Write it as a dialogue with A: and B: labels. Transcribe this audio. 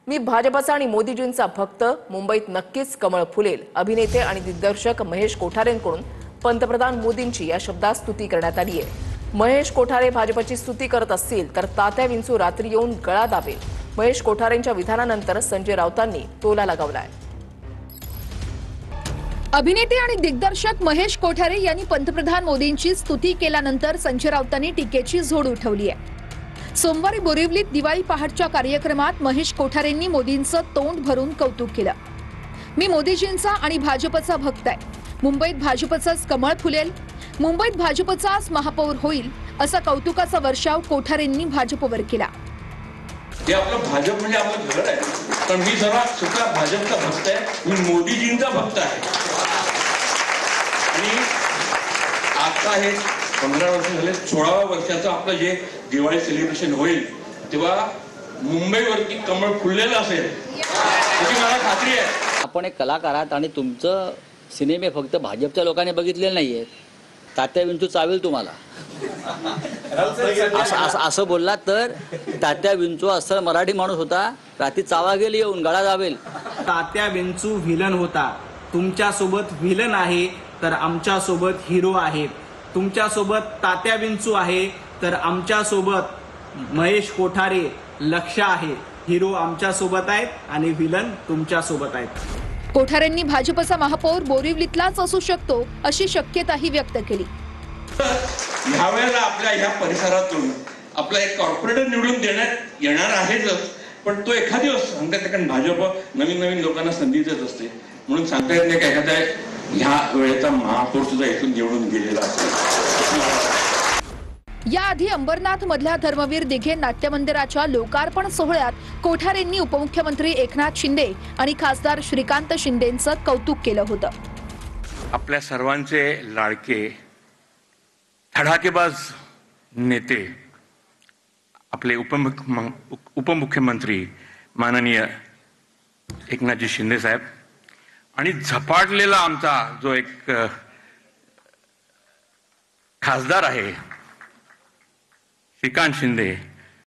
A: मी भाजपचा आणि मोदीजींचा भक्त, मुंबईत नक्कीच कमळ फुलेल. अभिनेते आणि दिग्दर्शक महेश कोठारेंकडून पंतप्रधान मोदींची या शब्दात स्तुती करण्यात आली आहे. महेश कोठारे भाजपची स्तुती करत असतील तर तात्या विंचू रात्री येऊन गळा दाबेल. महेश कोठारेंच्या विधानानंतर संजय राऊतांनी टोला लगावलाय.
B: अभिनेते आणि दिग्दर्शक महेश कोठारे यांनी पंतप्रधान मोदींची स्तुती केल्यानंतर संजय राऊतांनी टीकेची झोड उठवली आहे. सोमवारी बोरिवलीत दिवाळी पहाटच्या कार्यक्रमात महेश कोठारेंनी मोदींचं तोंड भरून कौतुक केलं. मी मोदीजींचा आणि भाजपचा भक्त आहे. मुंबईत भाजपचंच कमळ फुलेल. मुंबईत भाजपचाच महापौर होईल असा कौतुकाचा वर्षाव कोठारेंनी भाजपवर केला.
C: हे आपलं भाजप म्हणजे आपलं घर आहे, पण मी जरा सुद्धा भाजपचा भक्त आहे. मी मोदीजींचा भक्त आहे. आणि आता हे 15 वर्ष झाले, 16व्या वर्षाचं आपलं जे दिवाळी सेलिब्रेशन होईल तेव्हा मुंबईवरती कमळ फुललेलं असेल याची मला खात्री आहे.
D: आपण एक कलाकार आहात आणि तुमचं सिनेमे फक्त भाजपच्या लोकांनी बघितलेले नाहीये. तात्या विंचू चावेल तुम्हाला असं बोललात तर. तात्या विंचू असं मराठी माणूस होता, रात्री चावा गेली येऊन गळा दाबेल.
E: तात्या विंचू व्हिलन होता. तुमच्या सोबत व्हिलन आहे तर आमच्या सोबत हिरो आहे. तुमच्या सोबत तात्या विंचू आहे तर आमच्या सोबत महेश कोठारे लक्ष आहे. हिरो आमच्या सोबत आहेत आणि व्हिलन तुमच्या सोबत आहेत.
B: कोठारेंनी भाजपचा महापौर बोरिवलीतलाच असू शकतो अशी शक्यताही व्यक्त केली.
C: ह्यावेळेला आपल्या ह्या परिसरातून आपला एक कॉर्पोरेटर निवडून देण्यात येणार आहेच, पण तो एखादी सांगतात कारण भाजप नवीन लोकांना संधी देत असते, म्हणून सांगता येत नाही का एखाद्या ह्या वेळेचा महापौर सुद्धा इथून निवडून गेलेला असेल.
B: याआधी अंबरनाथ मधल्या धर्मवीर दिघे नाट्यमंदिराच्या लोकार्पण सोहळ्यात कोठारेंनी उपमुख्यमंत्री एकनाथ शिंदे आणि खासदार श्रीकांत शिंदेंचं कौतुक केलं होतं.
C: आपल्या सर्वांचे लाडके धडाकेबाज नेते आपले उपमुख्यमंत्री माननीय एकनाथजी शिंदे साहेब आणि झपाटलेला आमचा जो एक खासदार आहे श्रीकांत शिंदे